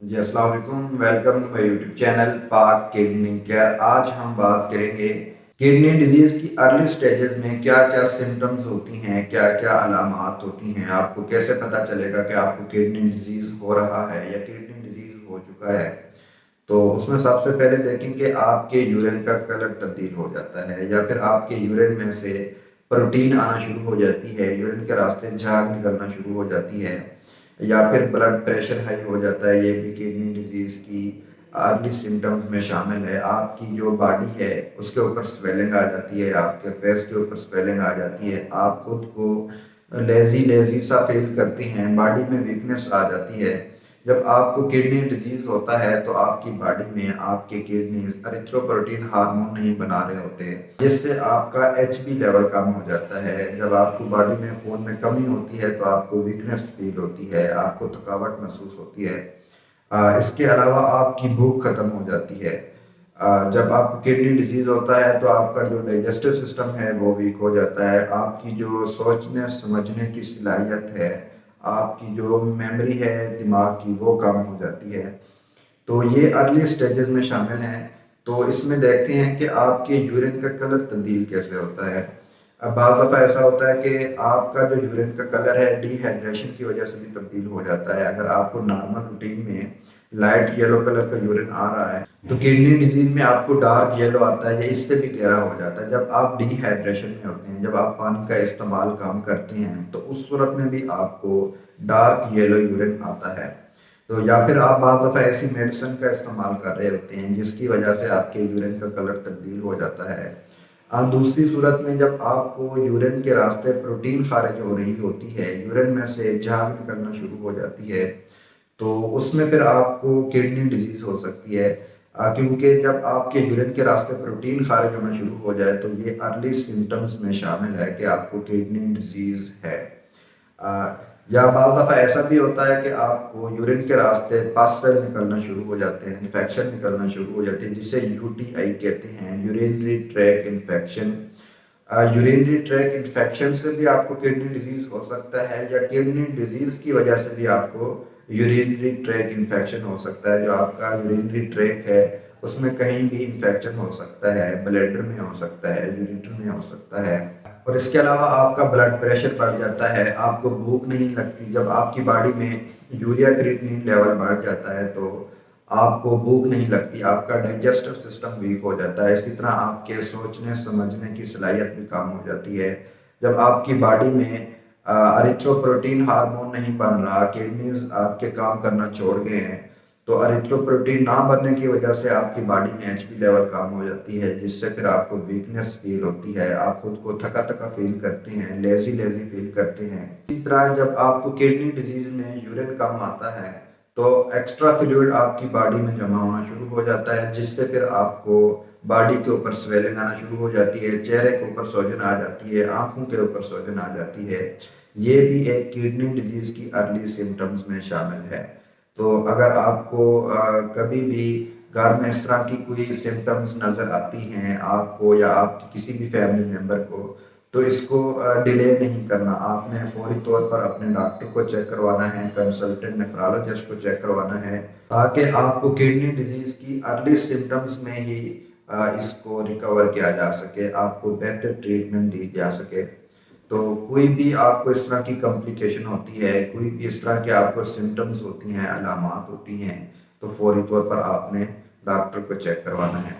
जी अस्सलाम वालेकुम, welcome to my YouTube channel Pak kidney care. आज हम बात करेंगे किडनी डिजीज़ की अर्ली स्टेजेस में क्या क्या सिम्टम्स होती हैं, क्या क्या अलामात होती हैं, आपको कैसे पता चलेगा कि आपको किडनी डिजीज़ हो रहा है या किडनी डिजीज़ हो चुका है। तो उसमें सबसे पहले देखें कि आपके यूरिन का कलर तब्दील हो जाता है या फिर आपके यूरिन में से प्रोटीन आना शुरू हो जाती है, यूरिन के रास्ते झाग निकलना शुरू हो जाती है या फिर ब्लड प्रेशर हाई हो जाता है। ये भी किडनी डिजीज़ की अर्ली सिम्टम्स में शामिल है। आपकी जो बॉडी है उसके ऊपर स्वेलिंग आ जाती है, आपके फेस के ऊपर स्वेलिंग आ जाती है, आप खुद को लेज़ी लेज़ी सा फील करती हैं, बॉडी में वीकनेस आ जाती है। जब आपको किडनी डिजीज़ होता है तो आपकी बॉडी में आपके किडनी एरिथ्रोपोइटिन हार्मोन नहीं बना रहे होते, जिससे आपका एचबी लेवल कम हो जाता है। जब आपको बॉडी में खून में कमी होती है तो आपको वीकनेस फील होती है, आपको थकावट महसूस होती है। इसके अलावा आपकी भूख खत्म हो जाती है। जब आपको किडनी डिजीज़ होता है तो आपका जो डाइजेस्टिव सिस्टम है वो वीक हो जाता है, आपकी जो सोचने समझने की सलाहियत है, आपकी जो मेमोरी है दिमाग की वो कम हो जाती है। तो ये अर्ली स्टेजेस में शामिल हैं। तो इसमें देखते हैं कि आपके यूरिन का कलर तब्दील कैसे होता है। अब बाज़ दफ़ा ऐसा होता है कि आपका जो यूरिन का कलर है डिहाइड्रेशन की वजह से भी तब्दील हो जाता है। अगर आपको नॉर्मल रूटीन में लाइट येलो कलर का यूरिन आ रहा है तो किडनी डिजीज़ में आपको डार्क येलो आता है या इससे भी गहरा हो जाता है। जब आप डिहाइड्रेशन में होते हैं, जब आप पानी का इस्तेमाल कम करते हैं तो उस सूरत में भी आपको डार्क येलो यूरिन आता है। तो या फिर आप बाज़ दफ़ा ऐसी मेडिसिन का इस्तेमाल कर रहे होते हैं जिसकी वजह से आपके यूरिन का कलर तब्दील हो जाता है। दूसरी सूरत में जब आपको यूरिन के रास्ते प्रोटीन खारिज हो रही होती है, यूरिन में से झाग निकलना शुरू हो जाती है, तो उसमें फिर आपको किडनी डिजीज़ हो सकती है। क्योंकि जब आपके यूरिन के रास्ते प्रोटीन खारिज होना शुरू हो जाए तो ये अर्ली सिम्टम्स में शामिल है कि आपको किडनी डिजीज़ है। या बाज़ दफ़ा ऐसा भी होता है कि आपको यूरिन के रास्ते पस सेल निकलना शुरू हो जाते हैं, इन्फेक्शन निकलना शुरू हो जाती है जिसे यूटीआई कहते हैं, urinary track infection. Urinary track infection से भी आपको किडनी डिजीज़ हो सकता है या किडनी डिजीज़ की वजह से भी आपको यूरिनरी ट्रैक इन्फेक्शन हो सकता है। जो आपका यूरिनरी ट्रैक है उसमें कहीं भी इन्फेक्शन हो सकता है, ब्लैडर में हो सकता है, यूरेटर में हो सकता है। और इसके अलावा आपका ब्लड प्रेशर बढ़ जाता है, आपको भूख नहीं लगती। जब आपकी बॉडी में यूरिया क्रिएटिनिन लेवल बढ़ जाता है तो आपको भूख नहीं लगती, आपका डाइजेस्टिव सिस्टम वीक हो जाता है। इसी तरह आपके सोचने समझने की सलाहियत भी कम हो जाती है। जब आपकी बॉडी में एरिथ्रोपोइटिन हार्मोन नहीं बन रहा, किडनीज आपके काम करना छोड़ गए हैं, तो एरिथ्रोपोइटिन ना बनने की वजह से आपकी बॉडी में एचपी लेवल कम हो जाती है, जिससे फिर आपको वीकनेस फील होती है, आप खुद को थका थका फील करते हैं, लेजी लेजी फील करते हैं। इसी तरह जब आपको किडनी डिजीज में यूरिन कम आता है तो एक्स्ट्रा फ्लूइड आपकी बॉडी में जमा होना शुरू हो जाता है, जिससे फिर आपको बॉडी के ऊपर स्वेलिंग आना शुरू हो जाती है, चेहरे के ऊपर सोजन आ जाती है, आंखों के ऊपर सोजन आ जाती है। ये भी एक किडनी डिजीज की अर्ली सिम्टम्स में शामिल है। तो अगर आपको कभी भी घर में इस तरह की कोई सिम्टम्स नज़र आती हैं आपको या आपके किसी भी फैमिली मेम्बर को, तो इसको डिले नहीं करना। आपने फौरी तौर पर अपने डॉक्टर को चेक करवाना है, कंसल्टेंट नेफ्रोलॉजिस्ट को चेक करवाना है, ताकि आपको किडनी डिजीज़ की अर्ली सिम्टम्स में ही इसको रिकवर किया जा सके, आपको बेहतर ट्रीटमेंट दी जा सके। तो कोई भी आपको इस तरह की कॉम्प्लिकेशन होती है, कोई भी इस तरह के आपको सिम्टम्स होती हैं, अलामात होती हैं, तो फौरी तौर पर आपने डॉक्टर को चेक करवाना है।